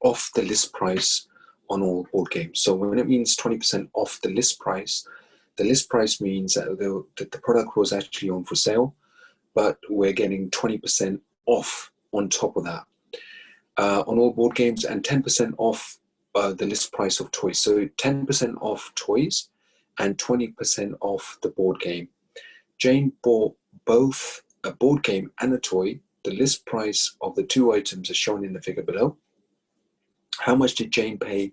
off the list price on all board games. So when it means 20% off the list price means that the product was actually on for sale, but we're getting 20% off on top of that on all board games, and 10% off the list price of toys. So 10% off toys and 20% off the board game. Jane bought both a board game and a toy. The list price of the two items is shown in the figure below. How much did Jane pay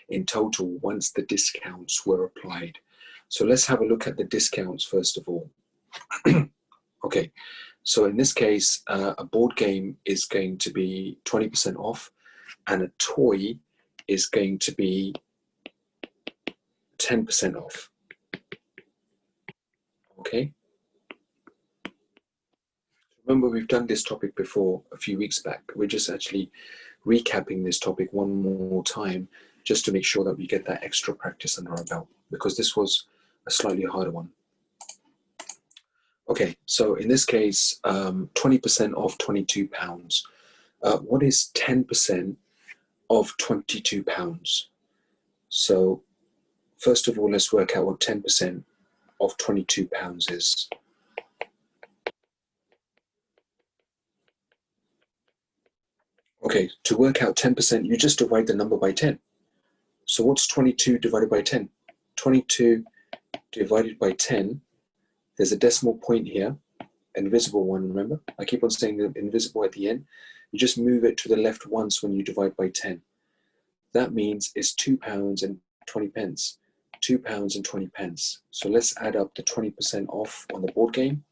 in total once the discounts were applied? So let's have a look at the discounts first of all. Okay, so in this case, a board game is going to be 20% off, and a toy is going to be 10% off. Okay. Remember, we've done this topic before a few weeks back. We're just actually recapping this topic one more time just to make sure that we get that extra practice under our belt, because this was a slightly harder one. Okay, so in this case, 20% off £22. What is 10% of £22? So first of all, let's work out what 10% of £22 is. Okay, to work out 10%, you just divide the number by 10. So what's 22 divided by 10? 22 divided by 10, there's a decimal point here, invisible one, remember? I keep on saying the invisible at the end. You just move it to the left once when you divide by 10. That means it's £2.20. £2.20. So let's add up the 20% off on the board game.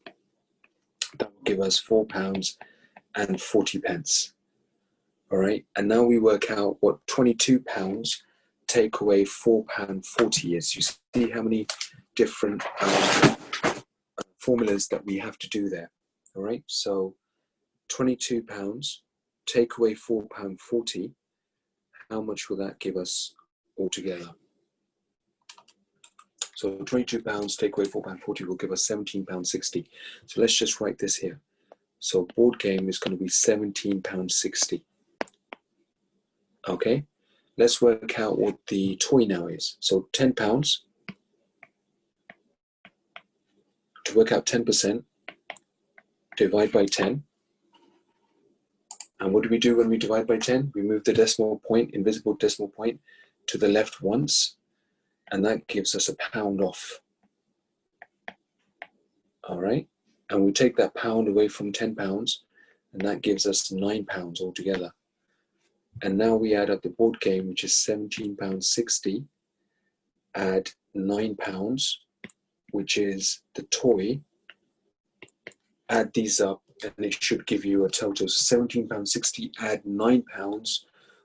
That will give us £4.40. All right, and now we work out what £22 take away £4.40 is. You see how many different formulas that we have to do there. All right, so £22 take away £4.40. How much will that give us altogether? So £22 take away £4.40 will give us £17.60. So let's just write this here. So board game is going to be £17.60. Okay, let's work out what the toy now is. So £10. To work out 10%, divide by 10. And what do we do when we divide by 10? We move the decimal point, invisible decimal point, to the left once, and that gives us £1 off. All right, and we take that pound away from £10, and that gives us £9 altogether. And now we add up the board game, which is £17.60, add £9, which is the toy, add these up, and it should give you a total. So £17.60 add £9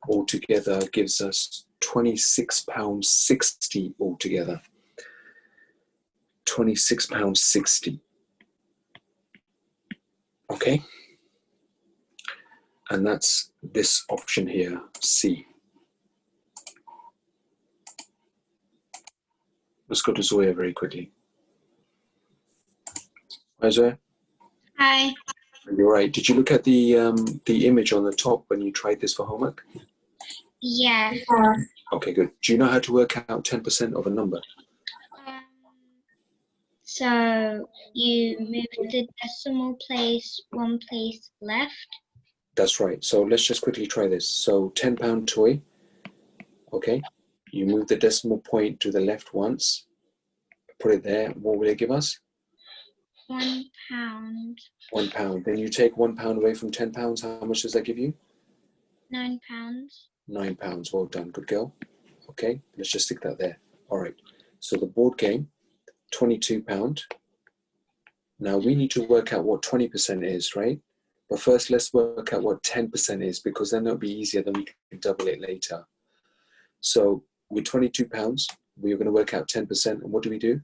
altogether gives us £26.60 altogether. £26.60. Okay? And that's this option here, C. Let's go to Zoya very quickly. Hi, Zoya. Hi. You're right. Did you look at the image on the top when you tried this for homework? Yeah. Okay, good. Do you know how to work out 10% of a number? So you move the decimal place one place left. That's right. So let's just quickly try this. So £10 toy. Okay. You move the decimal point to the left once. Put it there. What will it give us? £1. £1. Then you take £1 away from £10. How much does that give you? £9. £9. Well done. Good girl. Okay. Let's just stick that there. All right. So the board game, £22. Now we need to work out what 20% is, right? But first, let's work out what 10% is, because then it'll be easier. Then we can double it later. So with £22, we're going to work out 10%. And what do?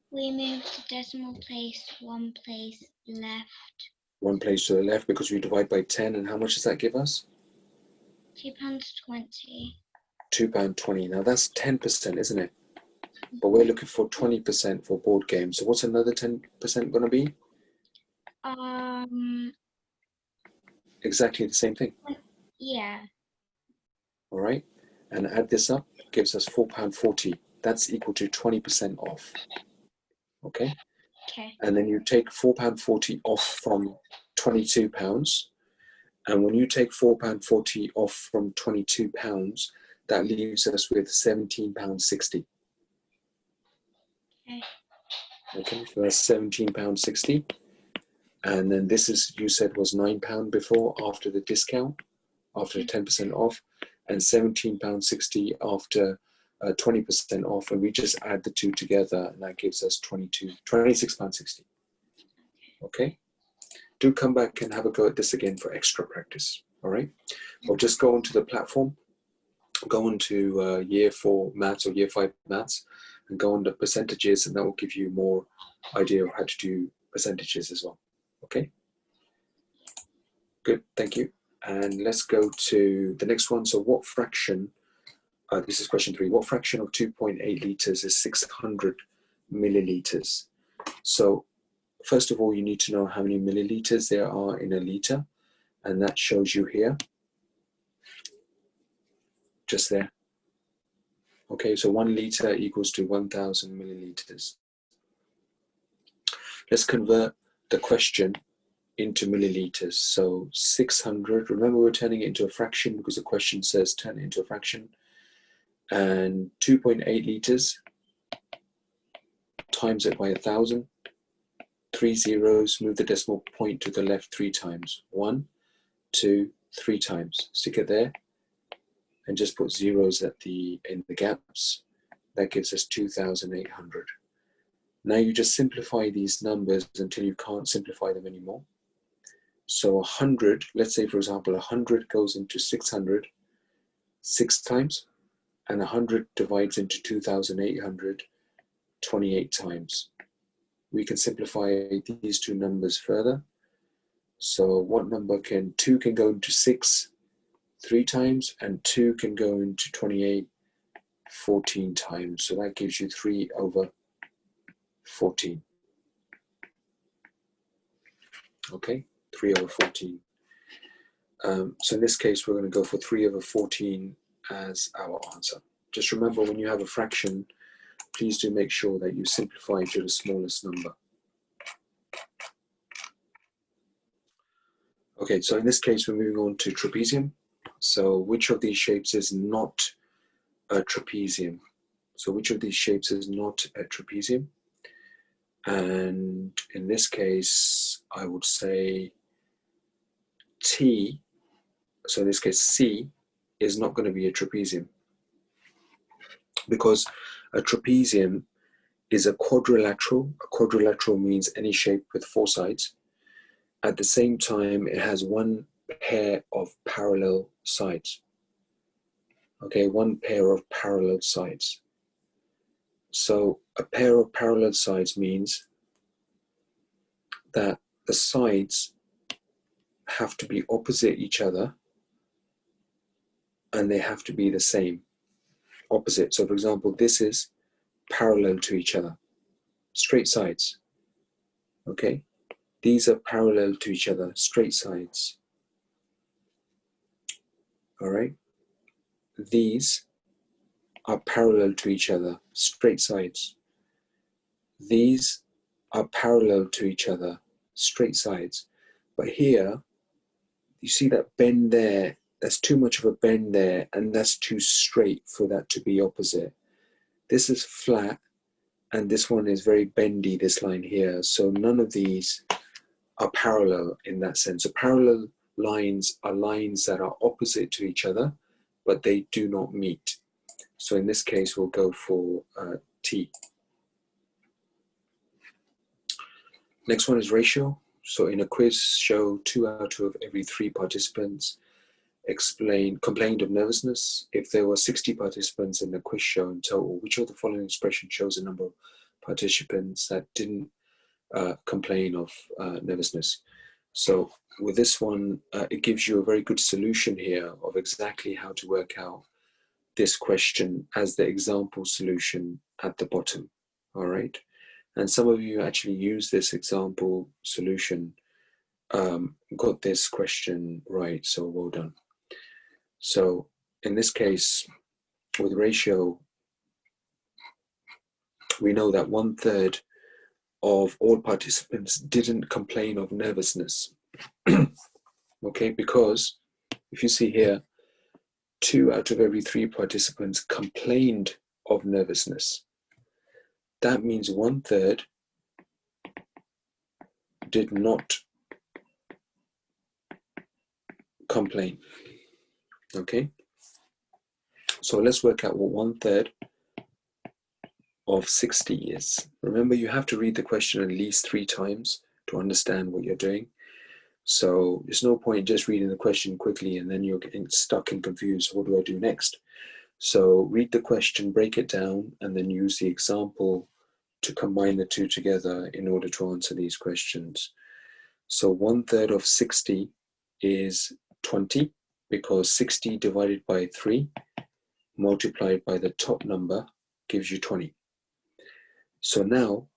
We move the decimal place one place left. One place to the left, because we divide by 10. And how much does that give us? £2.20. £2.20. Now that's 10%, isn't it? But we're looking for 20% for board games. So what's another 10% going to be? Um. Exactly the same thing. Yeah. all right? And add this up, gives us £4.40. That's equal to 20% off, okay? Okay. And then you take £4.40 off from £22. And when you take £4.40 off from £22, that leaves us with £17.60. Okay. Okay, so that's £17.60. And then this is, you said, was £9 before, after the discount, after 10% off, and £17.60 after 20% off. And we just add the two together, and that gives us £26.60. Okay? Do come back and have a go at this again for extra practice, all right? Or just go onto the platform, go onto year 4 maths or year 5 maths, and go on the percentages, and that will give you more idea of how to do percentages as well. Okay? Good, thank you. And let's go to the next one. So what fraction, this is question 3, what fraction of 2.8 litres is 600 millilitres? So first of all, you need to know how many millilitres there are in a litre, and that shows you here, just there. Okay, so 1 litre equals to 1,000 millilitres. Let's convert the question into millilitres. So 600, remember we're turning it into a fraction because the question says turn it into a fraction. And 2.8 litres, times it by 1,000. 3 zeros, move the decimal point to the left 3 times. 1, 2, 3 times. Stick it there and just put zeros at in the gaps. That gives us 2,800. Now you just simplify these numbers until you can't simplify them anymore. So 100, let's say for example 100 goes into 600 6 times, and 100 divides into 2,800 28 times. We can simplify these two numbers further. So what number 2 can go into 6 3 times, and 2 can go into 28 14 times. So that gives you 3 over 14. Okay, 3 over 14. So in this case, we're going to go for 3 over 14 as our answer. Just remember, when you have a fraction, please do make sure that you simplify to the smallest number. Okay, so in this case, we're moving on to trapezium. So which of these shapes is not a trapezium? So which of these shapes is not a trapezium? And in this case, I would say T, so in this case C, is not going to be a trapezium, because a trapezium is a quadrilateral. A quadrilateral means any shape with 4 sides. At the same time, it has one pair of parallel sides. Okay, one pair of parallel sides. So a pair of parallel sides means that the sides have to be opposite each other, and they have to be the same, opposite. So for example, this is parallel to each other, straight sides. Okay, these are parallel to each other, straight sides. All right, these are parallel to each other, straight sides. These are parallel to each other, straight sides. But here, you see that bend there, that's too much of a bend there, and that's too straight for that to be opposite. This is flat, and this one is very bendy, this line here. So none of these are parallel in that sense. So parallel lines are lines that are opposite to each other, but they do not meet. So in this case, we'll go for T. Next one is ratio. So in a quiz show, 2 out of every 3 participants complained of nervousness. If there were 60 participants in the quiz show in total, which of the following expression shows the number of participants that didn't complain of nervousness? So with this one, it gives you a very good solution here of exactly how to work out this question as the example solution at the bottom. All right. And some of you actually use this example solution, got this question right, so well done. So in this case, with ratio, we know that 1/3 of all participants didn't complain of nervousness. Okay, because if you see here, 2 out of every 3 participants complained of nervousness. That means 1/3 did not complain. Okay, so let's work out what 1/3 of 60 is. Remember, you have to read the question at least 3 times to understand what you're doing. So there's no point just reading the question quickly and then you're getting stuck and confused. What do I do next? So read the question, break it down, and then use the example to combine the two together in order to answer these questions. So 1/3 of 60 is 20, because 60 divided by 3 multiplied by the top number gives you 20. So now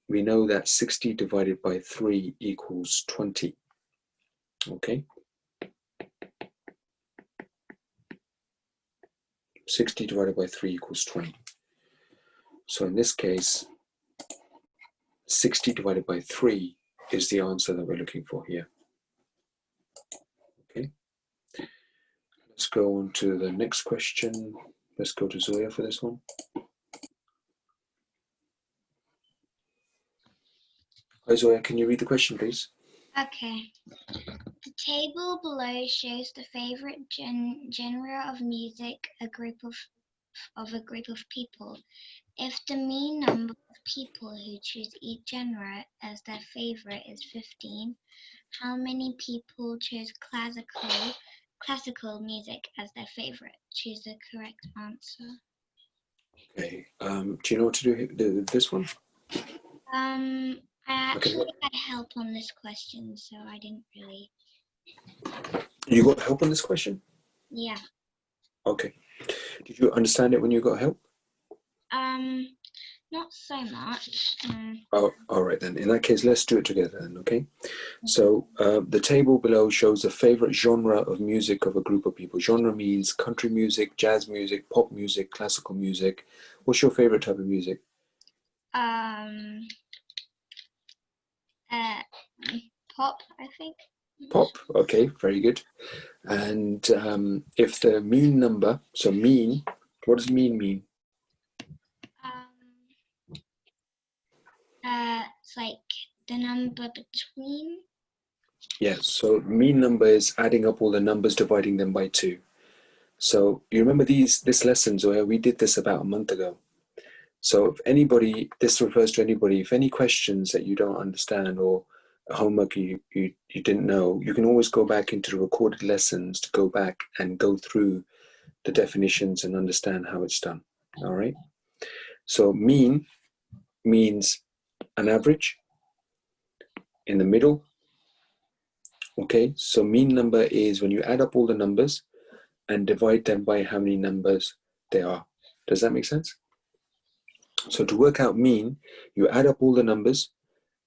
we know that 60 divided by 3 equals 20. Okay? 60 divided by 3 equals 20. So in this case, 60 divided by 3 is the answer that we're looking for here. Okay? Let's go on to the next question. Let's go to Zoya for this one. Hi Zoya, can you read the question, please? Okay. The table below shows the favorite genre of music of a group of people. If the mean number of people who choose each genre as their favorite is 15, how many people chose classical music as their favorite? Choose the correct answer. Okay. Do you know what to do this one? I actually had help on this question, so I didn't really. You got help on this question? Yeah. Okay. Did you understand it when you got help? Not so much. Oh, all right then. In that case, let's do it together then, okay? So the table below shows the favorite genre of music of a group of people. Genre means country music, jazz music, pop music, classical music. What's your favorite type of music? Pop, I think. Pop, okay, very good. And if the mean number, so mean, what does mean mean? It's like the number between. Yeah, so mean number is adding up all the numbers, dividing them by 2. So you remember this lesson, Zoya, we did this about a month ago. So if anybody, this refers to anybody, if any questions that you don't understand or homework you didn't know, you can always go back into the recorded lessons to go back and go through the definitions and understand how it's done. All right. So mean means an average in the middle. Okay. So mean number is when you add up all the numbers and divide them by how many numbers there are. Does that make sense? So to work out mean, you add up all the numbers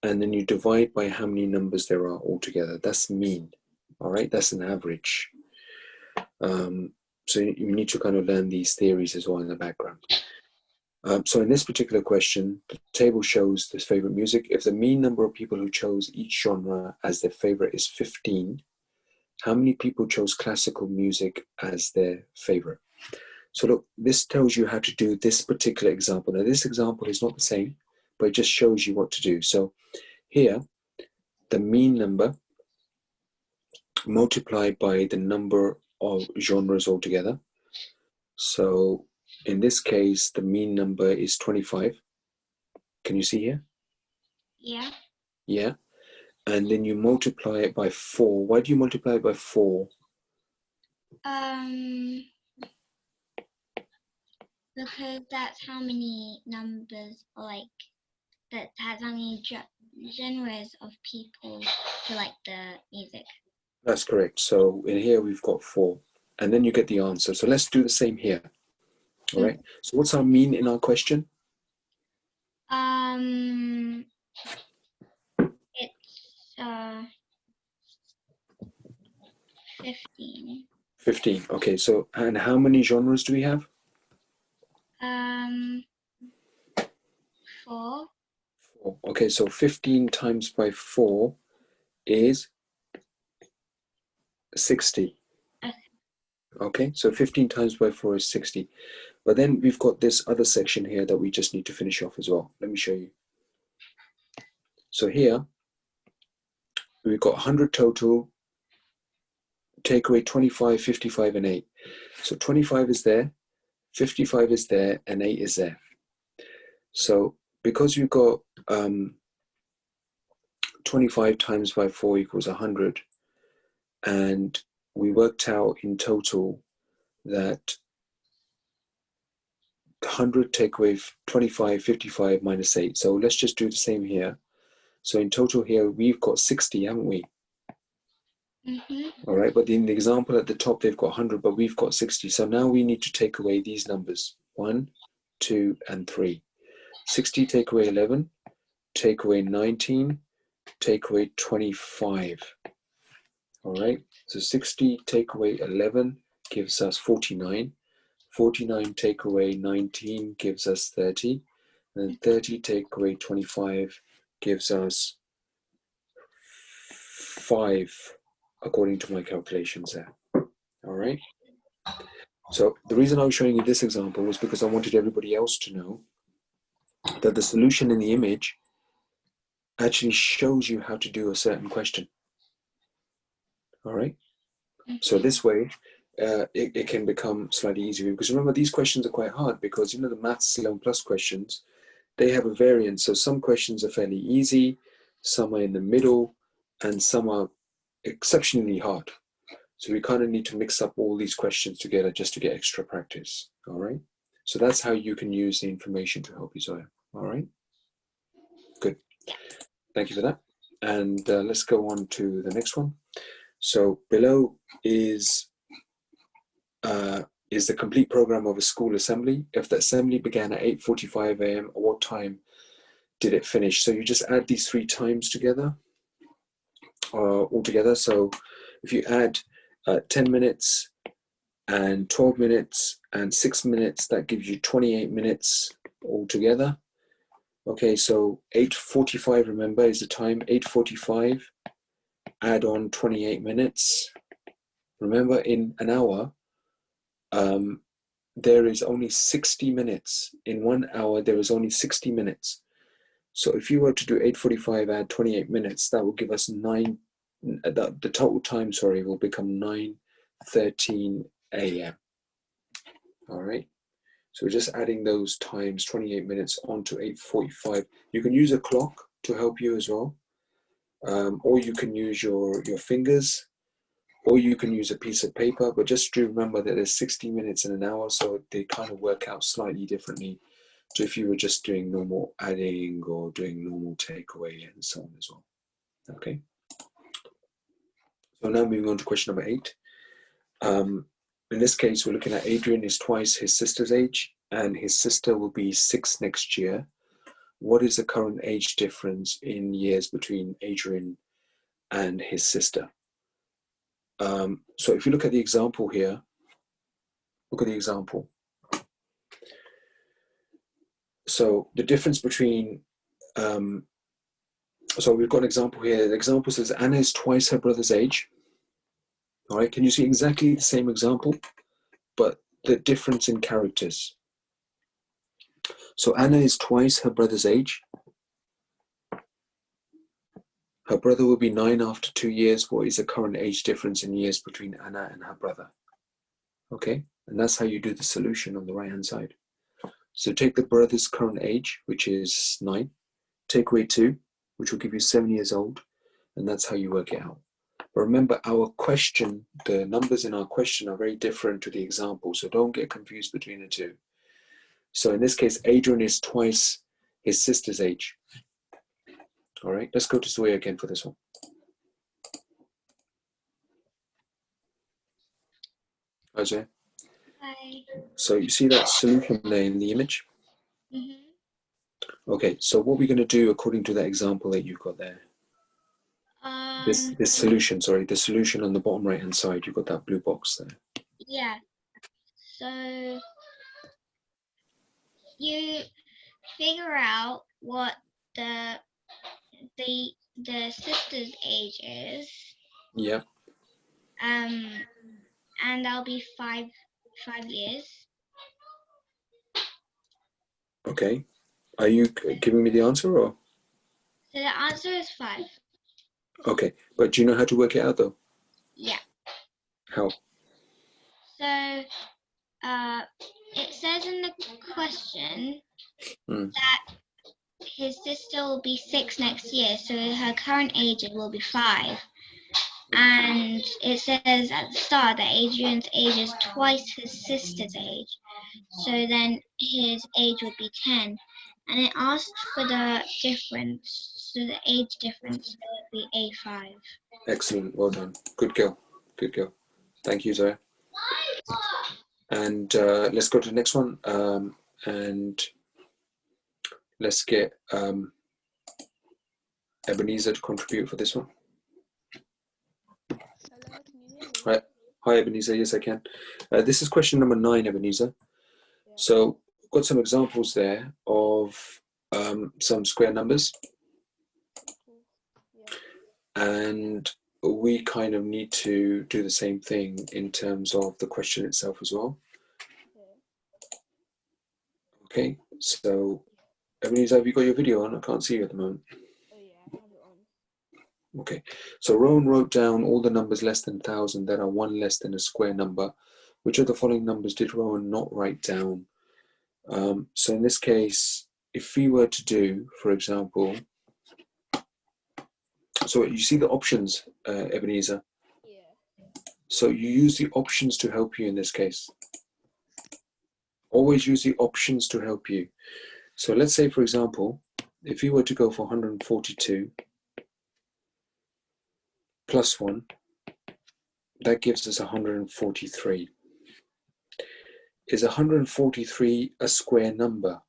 and then you divide by how many numbers there are altogether. That's mean. All right. That's an average. So you need to kind of learn these theories as well in the background. So in this particular question, the table shows this favorite music. If the mean number of people who chose each genre as their favorite is 15, how many people chose classical music as their favorite? So look, this tells you how to do this particular example. Now this example is not the same, but it just shows you what to do. So here, the mean number multiplied by the number of genres altogether. So in this case, the mean number is 25. Can you see here? Yeah. Yeah. And then you multiply it by 4. Why do you multiply it by 4? Because that's how many numbers, that's how many genres of people who like the music. That's correct. So in here we've got 4. And then you get the answer. So let's do the same here. All right. So what's our mean in our question? It's 15. 15. Okay, so, and how many genres do we have? 4. 4. Okay, so 15 times by 4 is 60. Okay. Okay, so 15 times by 4 is 60. But then we've got this other section here that we just need to finish off as well. Let me show you. So here, we've got 100 total, take away 25, 55, and 8. So 25 is there, 55 is there, and 8 is there. So because you've got 25 times by 4 equals 100, and we worked out in total that 100 take away 25, 55 minus 8. So let's just do the same here. So in total here, we've got 60, haven't we? All right, but in the example at the top, they've got 100, but we've got 60. So now we need to take away these numbers, 1, 2, and 3. 60 take away 11, take away 19, take away 25. All right, so 60 take away 11 gives us 49. 49 take away 19 gives us 30. And 30 take away 25 gives us 5, according to my calculations there. All right. So the reason I was showing you this example was because I wanted everybody else to know that the solution in the image actually shows you how to do a certain question. All right. So this way, it can become slightly easier, because remember, these questions are quite hard because, you know, the maths 11 plus questions, they have a variance. So some questions are fairly easy, some are in the middle, and some are exceptionally hard. So we kind of need to mix up all these questions together just to get extra practice. All right. So that's how you can use the information to help you, Zoya. All right. Good. Thank you for that. And let's go on to the next one. So below is the complete program of a school assembly. If the assembly began at 8:45 a.m., at what time did it finish? So you just add these 3 times together, all together. So if you add 10 minutes and 12 minutes and 6 minutes, that gives you 28 minutes altogether. Okay, so 8:45, remember, is the time. 8:45, add on 28 minutes. Remember, in an hour, there is only 60 minutes. In 1 hour, there is only 60 minutes. So if you were to do 8:45, add 28 minutes, that will give us 9, the total time, sorry, will become 9:13 a.m. All right. So we're just adding those times, 28 minutes, onto 8:45. You can use a clock to help you as well, or you can use your fingers, or you can use a piece of paper. But just to remember that there's 60 minutes in an hour, so they kind of work out slightly differently to if you were just doing normal adding or doing normal takeaway and so on as well. Okay. So now moving on to question number 8. In this case, we're looking at Adrian is twice his sister's age, and his sister will be 6 next year. What is the current age difference in years between Adrian and his sister? So if you look at the example here, look at the example. So the difference between, so we've got an example here. The example says Anna is twice her brother's age. All right, can you see exactly the same example, but the difference in characters? So Anna is twice her brother's age. Her brother will be 9 after 2 years. What is the current age difference in years between Anna and her brother? Okay, and that's how you do the solution on the right-hand side. So take the brother's current age, which is 9, take away 2, which will give you 7 years old, and that's how you work it out. But remember, our question, the numbers in our question are very different to the example, so don't get confused between the two. So in this case, Adrian is twice his sister's age. All right, let's go to Zoya again for this one. Hi, Zoya. Hi. So you see that solution there in the image? Okay, so what we're going to do according to that example that you've got there, this solution, sorry, the solution on the bottom right hand side, you've got that blue box there. Yeah. So you figure out what the sister's age is. Yeah. And that'll be 5 years. Okay. Are you giving me the answer or? So the answer is 5. Okay, but do you know how to work it out though? Yeah. How? So it says in the question Mm. that his sister will be 6 next year, so her current age will be 5. And it says at the start that Adrian's age is twice his sister's age. So then his age would be 10. And it asked for the difference, so the age difference would be A5. Excellent, well done. Good girl, good girl. Thank you, Zoya. And let's go to the next one. And let's get Ebenezer to contribute for this one. Hello, can you hear me? Hi, Ebenezer. Yes, I can. This is question number 9, Ebenezer. Yeah. So, we've got some examples there of some square numbers. Yeah. And we kind of need to do the same thing in terms of the question itself as well. Okay, so Ebenezer, have you got your video on? I can't see you at the moment. Oh yeah, I have it on. Okay, so Rowan wrote down all the numbers less than 1,000 that are one less than a square number. Which of the following numbers did Rowan not write down? So in this case, if we were to do, for example, so you see the options, Ebenezer? Yeah. So you use the options to help you in this case. Always use the options to help you. So let's say, for example, if you were to go for 142 plus 1, that gives us 143. Is 143 a square number?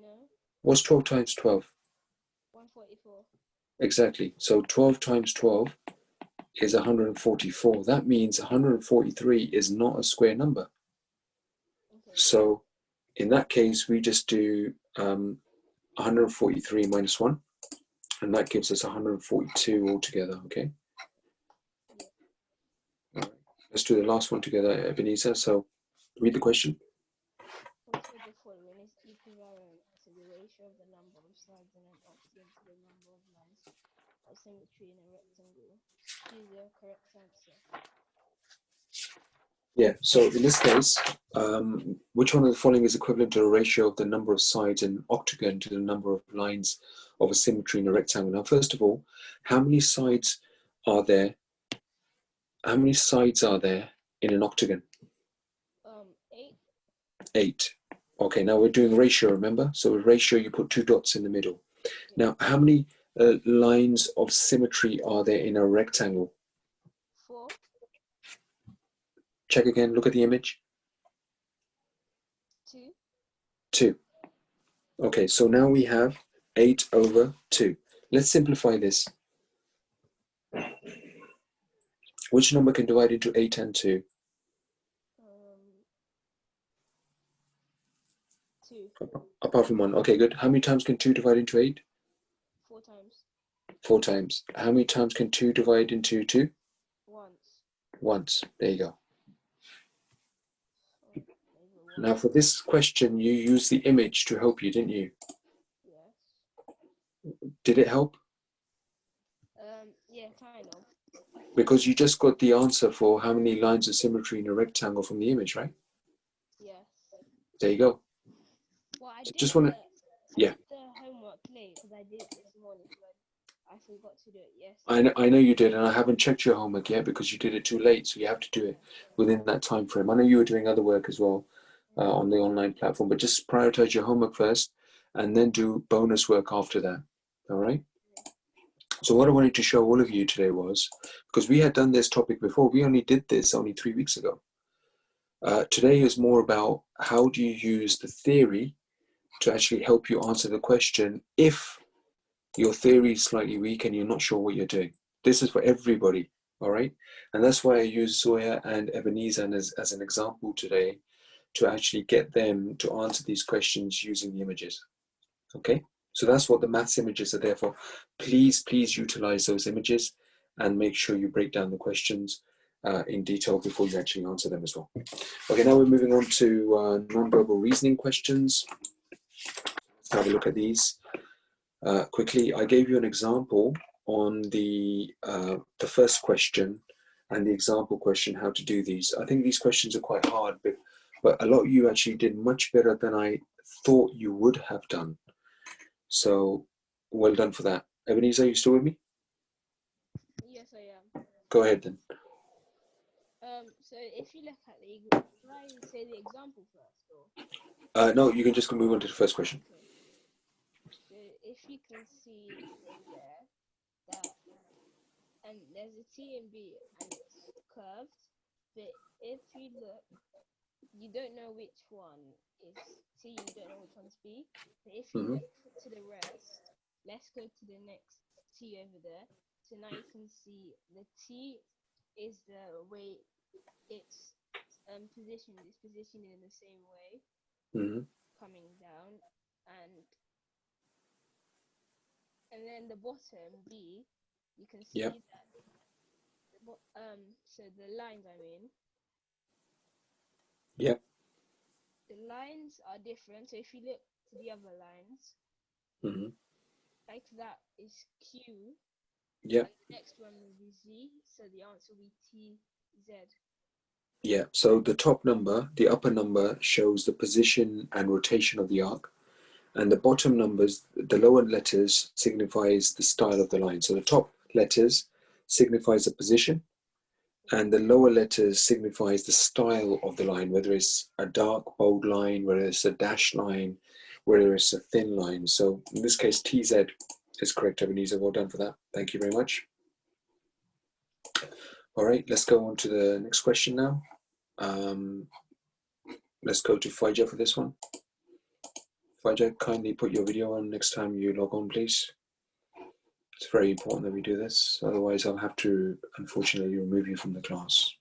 No. What's 12 times 12? 144. Exactly. So 12 times 12 is 144. That means 143 is not a square number. Okay. So in that case, we just do 143 minus 1, and that gives us 142 altogether, okay? Yeah. All right. Let's do the last one together, Ebenezer. So read the question. Which of the following is equivalent to the ratio of the number of sides in an octagon to the number of lines of symmetry in a rectangle? Choose the correct answer. Yeah, so in this case, which one of the following is equivalent to a ratio of the number of sides in an octagon to the number of lines of a symmetry in a rectangle? Now, first of all, how many sides are there? How many sides are there in an octagon? 8. 8. Okay, now we're doing ratio, remember? So with ratio, you put 2 dots in the middle. Yeah. Now, how many lines of symmetry are there in a rectangle? 4. Check again, look at the image. 2. 2. Okay, so now we have 8 over 2. Let's simplify this. Which number can divide into 8 and 2? 2. Apart from 1. Okay, good. How many times can 2 divide into 8? 4 times. 4 times. How many times can 2 divide into 2? Once. Once. There you go. Oh, Now for this question, you used the image to help you, didn't you? Yes. Did it help? Yeah, kind of. Because you just got the answer for how many lines of symmetry in a rectangle from the image, right? Yes. There you go. Well, So just want to, yeah. I did the homework late because I did it this morning, but I forgot to do it I yesterday. know you did, and I haven't checked your homework yet because you did it too late, so you have to do it within that time frame. I know you were doing other work as well on the online platform, but just prioritize your homework first and then do bonus work after that, all right? So what I wanted to show all of you today was, because we had done this topic before, we only did this only 3 weeks ago. Today is more about how do you use the theory to actually help you answer the question if your theory is slightly weak and you're not sure what you're doing. This is for everybody. All right, and that's why I use Zoya and Ebenezer as an example today to actually get them to answer these questions using the images. Okay, so that's what the maths images are there for. Please utilize those images and make sure you break down the questions in detail before you actually answer them as well. Okay, now we're moving on to non-verbal reasoning questions. Let's have a look at these quickly. I gave you an example on the first question and the example question, how to do these. I think these questions are quite hard, but a lot of you actually did much better than I thought you would have done. So well done for that. Ebenezer, are you still with me? Yes, I am. Go ahead then. So if you look at the, should I say the example first, or? No, you can just move on to the first question. Okay. So if you can see in there that, and there's a T and B, and it's curved, but if you look, you don't know which one is T, you don't know which one's B. But if you look to the rest, let's go to the next T over there. So now you can see the T is the way it's positioned. It's positioned in the same way, coming down, and then the bottom B, you can see that so the lines, I mean, the lines are different. So if you look to the other lines, like that is Q, and the next one will be Z, so the answer will be TZ. Yeah, so the top number, the upper number, shows the position and rotation of the arc, and the bottom numbers, the lower letters, signifies the style of the line. So the top letters signifies the position, and the lower letters signifies the style of the line, whether it's a dark, bold line, whether it's a dashed line, whether it's a thin line. So in this case, TZ is correct, Ebenezer. Well done for that. Thank you very much. All right, let's go on to the next question now. Let's go to Faija for this one. Faija, kindly put your video on next time you log on, please. It's very important that we do this. Otherwise, I'll have to, unfortunately, remove you from the class.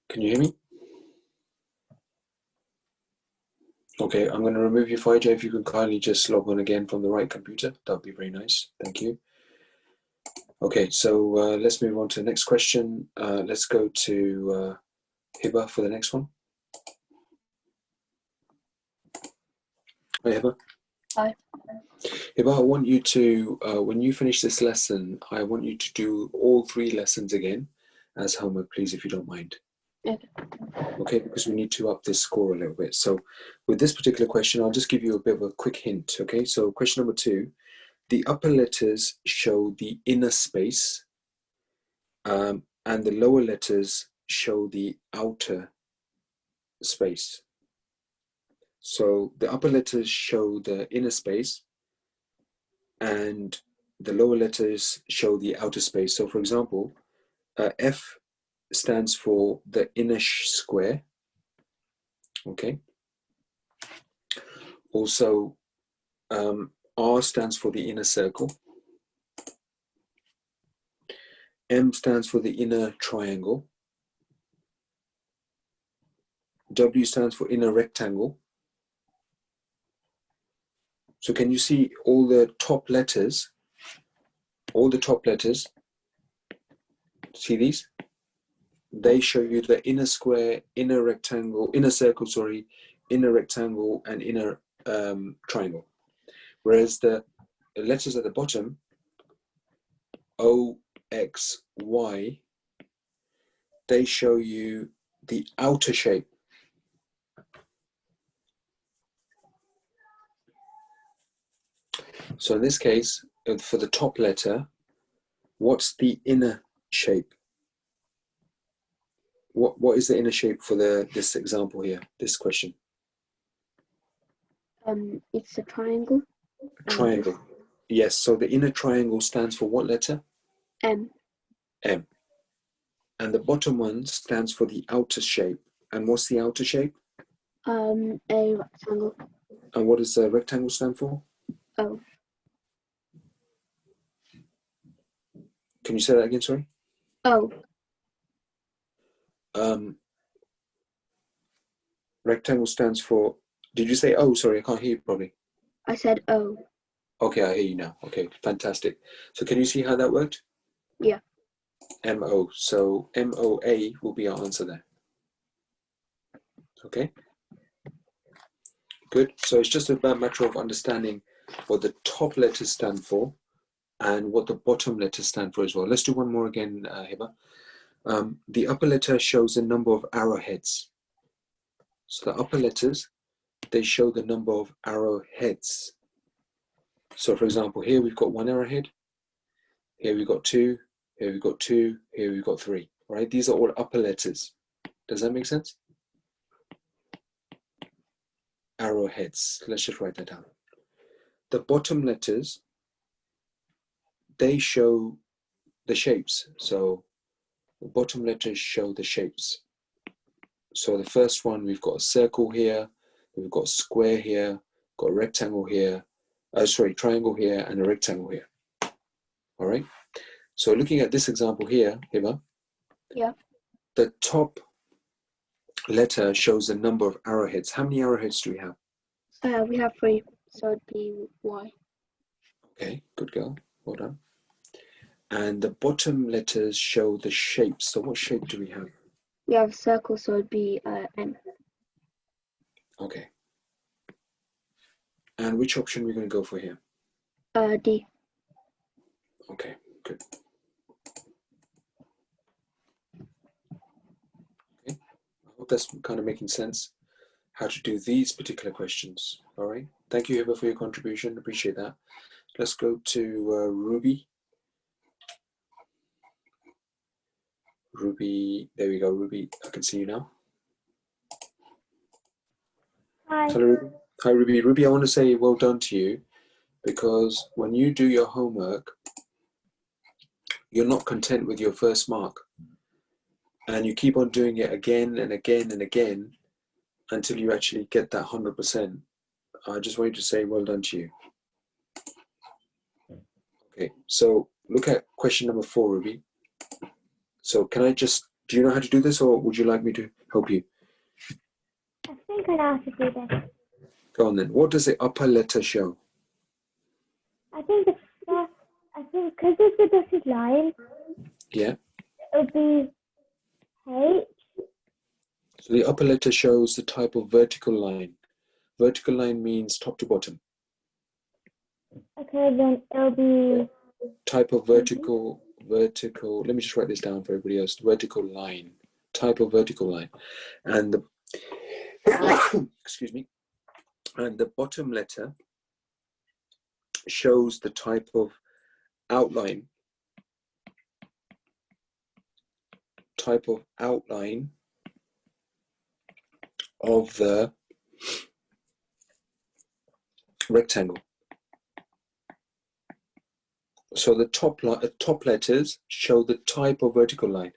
Can you hear me? Okay, I'm going to remove you, Faija. If you can kindly just log on again from the right computer, that would be very nice. Thank you. Okay, so let's move on to the next question. Let's go to Hiba for the next one. Hi, Hiba. Hi. Hiba, I want you to, when you finish this lesson, I want you to do all 3 lessons again as homework, please, if you don't mind. Okay. Okay, because we need to up this score a little bit. So with this particular question, I'll just give you a bit of a quick hint. Okay, so question number 2, the upper letters show the inner space, and the lower letters show the outer space. So the upper letters show the inner space, and the lower letters show the outer space. So for example, F stands for the inner square. Okay. Also, R stands for the inner circle. M stands for the inner triangle. W stands for inner rectangle. So can you see all the top letters? All the top letters, see these? They show you the inner square, inner rectangle, inner circle, sorry, inner rectangle, and inner triangle. Whereas the letters at the bottom, O, X, Y, they show you the outer shape. So in this case, for the top letter, what's the inner shape? What is the inner shape for this example here, this question? It's a triangle. Triangle. Yes, so the inner triangle stands for what letter? M. M. And the bottom one stands for the outer shape. And what's the outer shape? A rectangle. And what does the rectangle stand for? O. Can you say that again, sorry? O. Rectangle stands for, did you say O? Sorry, I can't hear you probably. I said O. Okay, I hear you now. Okay, fantastic. So can you see how that worked? Yeah. MO. So MOA will be our answer there. Okay. Good. So it's just a matter of understanding what the top letters stand for and what the bottom letters stand for as well. Let's do one more again, Hiba. The upper letter shows the number of arrowheads. So the upper letters, they show the number of arrowheads. So for example, here we've got 1 arrowhead, here we've got 2, here we've got 2, here we've got 3, right? These are all upper letters. Does that make sense? Arrowheads. Let's just write that down. The bottom letters, they show the shapes. So the bottom letters show the shapes. So the first one, we've got a circle here, we've got a square here, got a rectangle here, triangle here, and a rectangle here. All right. So looking at this example here, Hiba, Yeah. the top letter shows the number of arrowheads. How many arrowheads do we have? We have 3, so it'd be Y. Okay, good girl. Well done. And the bottom letters show the shapes. So what shape do we have? We have a circle, so it'd be M. Okay. And which option are we going to go for here? D. Okay, good. Okay, I hope that's kind of making sense how to do these particular questions. All right. Thank you, Hiba, for your contribution. Appreciate that. Let's go to Ruby. Ruby, there we go, Ruby. I can see you now. Hi. Hello, Ruby. Hi, Ruby. Ruby, I want to say well done to you, because when you do your homework, you're not content with your first mark. And you keep on doing it again and again and again until you actually get that 100%. I just wanted to say well done to you. Okay, so look at question number 4, Ruby. So can I just, do you know how to do this, or would you like me to help you? I think I know how to do this. Go on then. What does the upper letter show? I think because it's a dotted line, Yeah. it would be H. So the upper letter shows the type of vertical line. Vertical line means top to bottom. Okay, then it'll be Type of vertical, let me just write this down for everybody else. Vertical line, type of vertical line. And the, excuse me, and the bottom letter shows the type of outline, of the rectangle. So the top letters show the type of vertical line.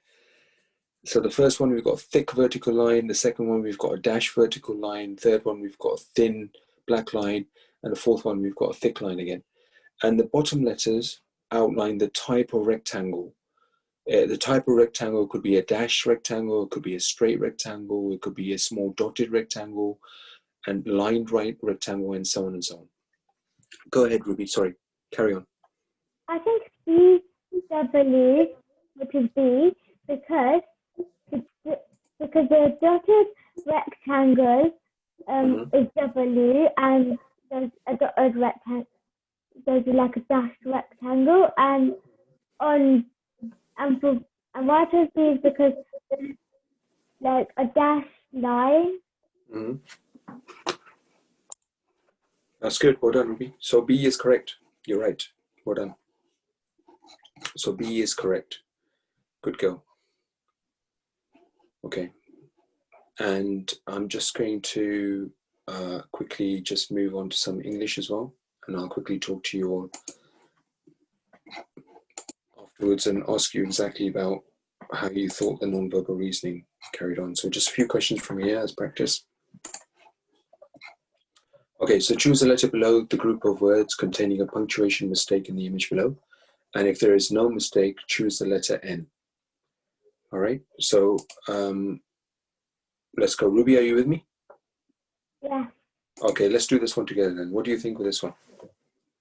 So the first one, we've got a thick vertical line. The second one, we've got a dash vertical line. Third one, we've got a thin black line. And the fourth one, we've got a thick line again. And the bottom letters outline the type of rectangle. The type of rectangle could be a dash rectangle, it could be a straight rectangle, it could be a small dotted rectangle, and lined rectangle, and so on and so on. Go ahead, Ruby, sorry, carry on. I think CW, which is B, because the dotted rectangle is W, and there's a dotted rectangle. There's like a dashed rectangle, and why I chose B is because there's like a dashed line. That's good, well done, Ruby. So B is correct, you're right, well done. So B is correct, good girl. Okay, and I'm just going to quickly just move on to some English as well, and I'll quickly talk to you all afterwards and ask you exactly about how you thought the non-verbal reasoning carried on. So just a few questions from here as practice. Okay, so choose a letter below the group of words containing a punctuation mistake in the image below. And if there is no mistake, choose the letter N. All right, so let's go. Ruby, are you with me? Yeah. Okay, let's do this one together then. What do you think with this one?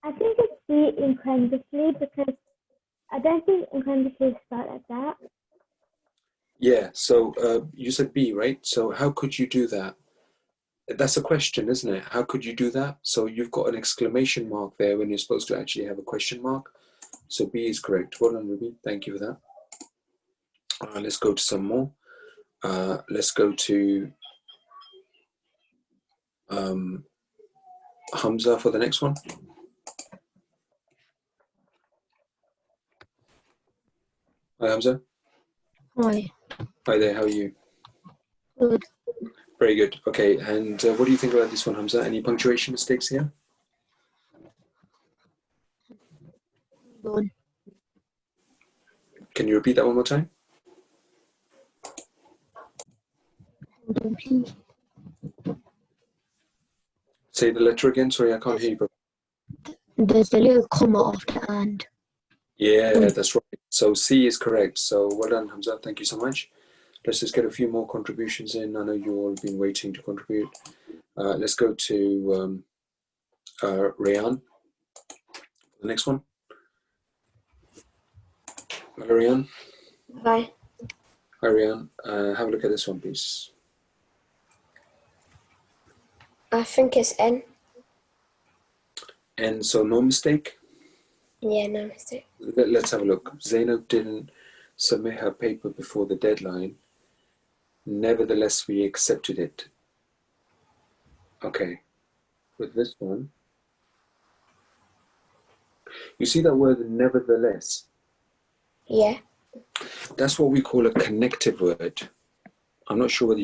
I think it's B, incredibly, because I don't think incredibly start like that. Yeah, so you said B, right? So how could you do that? That's a question, isn't it? How could you do that? So you've got an exclamation mark there when you're supposed to actually have a question mark. So B is correct. Well done, Ruby. Thank you for that. Let's go to some more. Let's go to Hamza for the next one. Hi, Hamza. Hi. Hi there, how are you? Good. Very good. Okay, and what do you think about this one, Hamza? Any punctuation mistakes here? Good. Can you repeat that one more time? Hold on, please. Say the letter again. Sorry, I can't hear you. There's a little comma after and. Yeah, that's right. So C is correct. So well done, Hamza. Thank you so much. Let's just get a few more contributions in. I know you all have been waiting to contribute. Let's go to Rayan. The next one. Hello, Rayan. Hi. Hi, Rayan. Have a look at this one, please. I think it's N. And so no mistake. Yeah, no mistake. Let's have a look. Zainab didn't submit her paper before the deadline. Nevertheless, we accepted it. Okay. With this one, you see that word nevertheless? Yeah. That's what we call a connective word. I'm not sure whether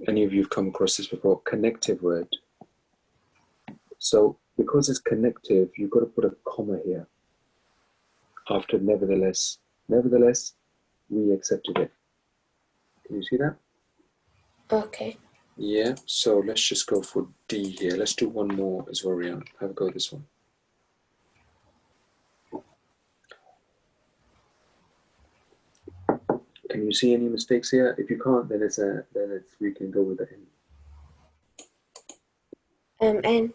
any of you have come across this before. Connective word. So because it's connective, you've got to put a comma here after nevertheless. Nevertheless, we accepted it. Can you see that? Okay. Yeah, so let's just go for D here. Let's do one more as well, Rian. Have a go at this one. Can you see any mistakes here? If you can't, then we can go with the N. N.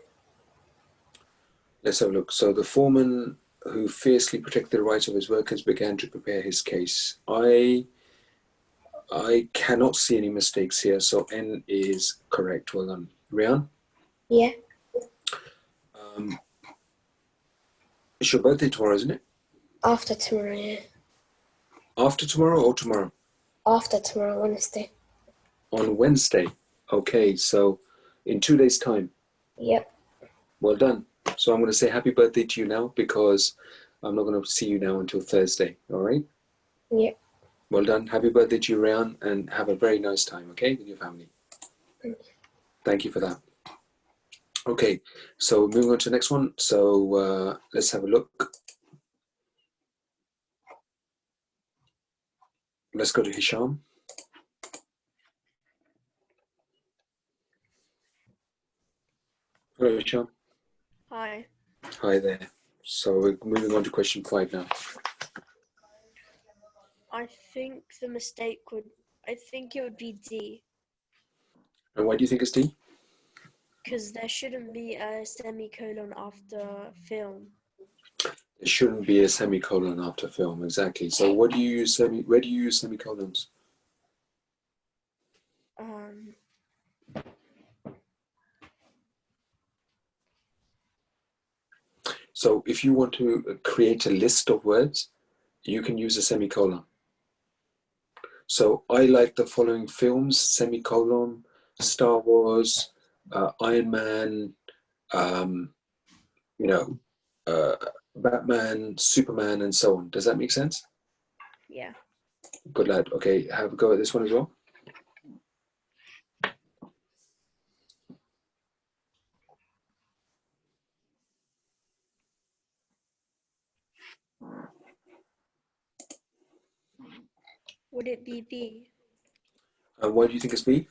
Let's have a look. So the foreman who fiercely protected the rights of his workers began to prepare his case. I cannot see any mistakes here, so N is correct. Well done. Rian? Yeah. It's your birthday tomorrow, isn't it? After tomorrow, yeah. After tomorrow or tomorrow? After tomorrow, Wednesday. On Wednesday. Okay, so in 2 days' time. Yep. Well done. So I'm going to say happy birthday to you now because I'm not going to see you now until Thursday. All right? Yep. Well done. Happy birthday to you, Ryan, and have a very nice time, okay, with your family. Thank you for that. Okay, so moving on to the next one. So let's have a look. Let's go to Hisham. Hello, Hisham. Hi. Hi there. So we're moving on to question 5 now. I think it would be D. And why do you think it's D? Because there shouldn't be a semicolon after film. There shouldn't be a semicolon after film, exactly. So where do you use semicolons? So if you want to create a list of words, you can use a semicolon. So I like the following films, semicolon, Star Wars, Iron Man, Batman, Superman, and so on. Does that make sense? Yeah. Good lad. Okay, have a go at this one as well. Would it be B? And why do you think it's B?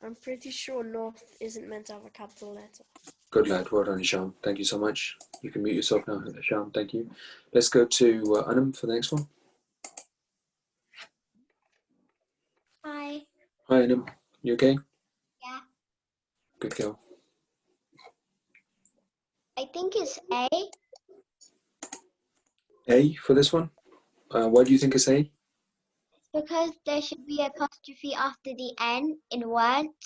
I'm pretty sure North isn't meant to have a capital letter. Good lad. Well done, Hisham. Thank you so much. You can mute yourself now, Hisham. Thank you. Let's go to Anam for the next one. Hi, Anam. You okay? Yeah. Good girl. I think it's A. A for this one? Why do you think it's A? Because there should be apostrophe after the N in weren't.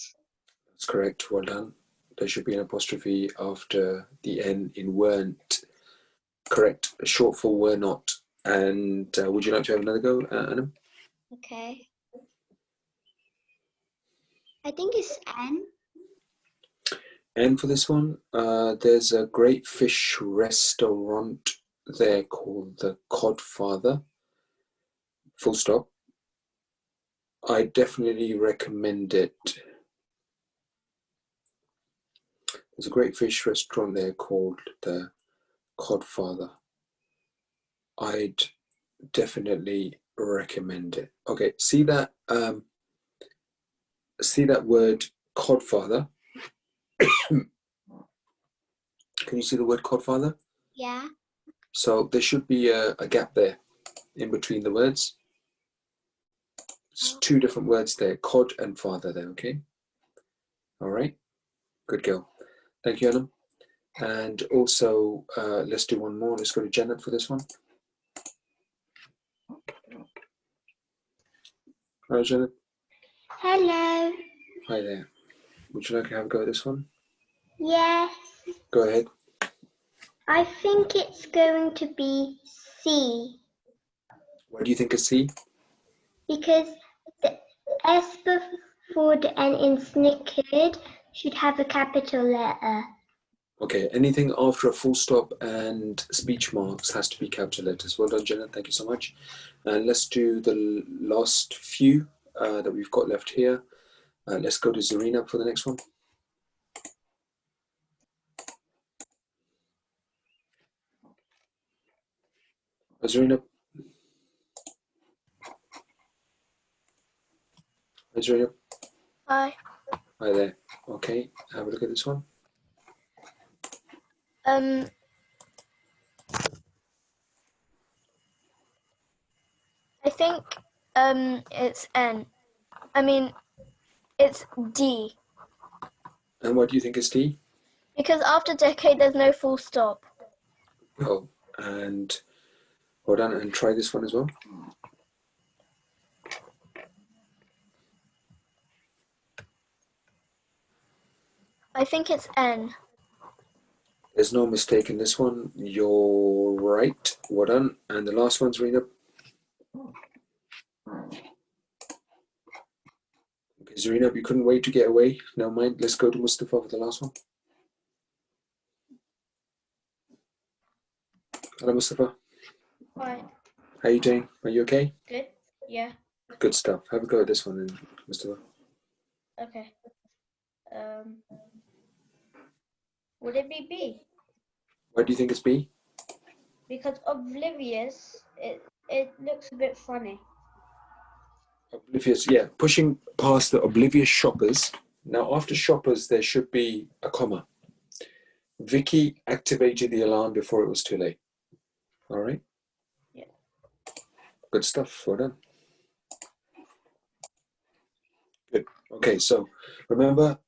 That's correct. Well done. There should be an apostrophe after the N in weren't. Correct. Short for were not. And would you like to have another go, Anam? Okay. I think it's N. And for this one, there's a great fish restaurant there called the Codfather. Full stop. I definitely recommend it. There's a great fish restaurant there called the Codfather. I'd definitely recommend it. Okay, see that word Codfather? Can you see the word Codfather? Yeah. So there should be a gap there in between the words. It's two different words there, cod and father there, okay? All right, good girl. Thank you, Anam. And also, let's do one more. Let's go to Janet for this one. Hi, Janet. Hello. Hi there. Would you like to have a go at this one? Yes. Go ahead. I think it's going to be C. Why do you think it's C? Because the S before the N in snickered should have a capital letter. Okay, anything after a full stop and speech marks has to be capital letters. Well done, Janet. Thank you so much. And let's do the last few that we've got left here. Let's go to Zarina for the next one. Zarina. Zarina. Hi. Hi there. Okay, have a look at this one. I think it's N. I mean, it's D. And why do you think it's D? Because after decade, there's no full stop. Oh, and hold on and try this one as well. I think it's N. There's no mistake in this one. You're right. Well done. And the last one's Zarina. Okay, Zarina, you couldn't wait to get away. Never mind. Let's go to Mustafa for the last one. Hello, Mustafa. Hi. How are you doing? Are you okay? Good. Yeah. Good stuff. Have a go at this one then, Mustafa. Okay. Would it be B? Why do you think it's B? Because oblivious, it looks a bit funny. Oblivious, yeah. Pushing past the oblivious shoppers. Now, after shoppers, there should be a comma. Vicky activated the alarm before it was too late. All right? Yeah. Good stuff. Well done. Good. Okay, so remember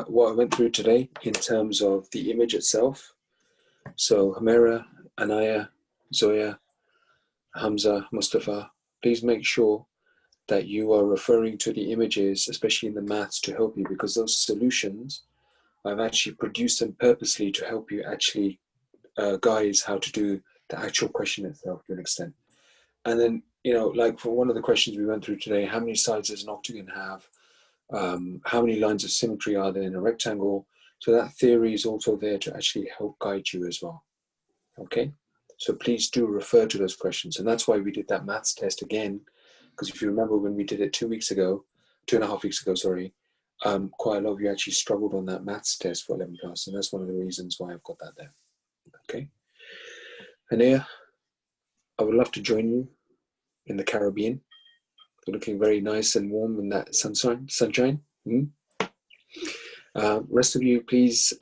what I went through today in terms of the image itself. So Hamera, Anaya, Zoya, Hamza, Mustafa, please make sure that you are referring to the images, especially in the maths, to help you, because those solutions, I've actually produced them purposely to help you actually guys how to do the actual question itself to an extent. And then, like for one of the questions we went through today, how many sides does an octagon have? How many lines of symmetry are there in a rectangle? So that theory is also there to actually help guide you as well. Okay, so please do refer to those questions. And that's why we did that maths test again, because if you remember when we did it 2 weeks ago, 2.5 weeks ago, sorry, quite a lot of you actually struggled on that maths test for 11 plus, and that's one of the reasons why I've got that there. Okay, Anea, I would love to join you in the Caribbean. You're looking very nice and warm in that sunshine. Rest of you, please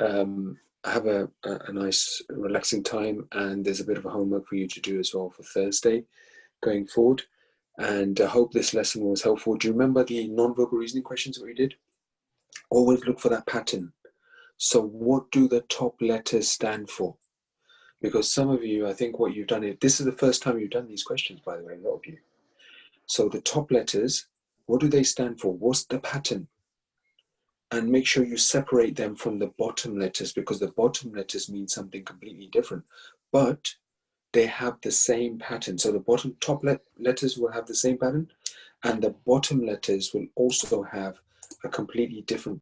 have a nice relaxing time, and there's a bit of a homework for you to do as well for Thursday going forward. And I hope this lesson was helpful. Do you remember the non-verbal reasoning questions that we did? Always look for that pattern. So what do the top letters stand for? Because some of you, I think what you've done is, this is the first time you've done these questions, by the way, a lot of you. So the top letters, what do they stand for? What's the pattern? And make sure you separate them from the bottom letters, because the bottom letters mean something completely different, but they have the same pattern. So the top letters will have the same pattern, and the bottom letters will also have a completely different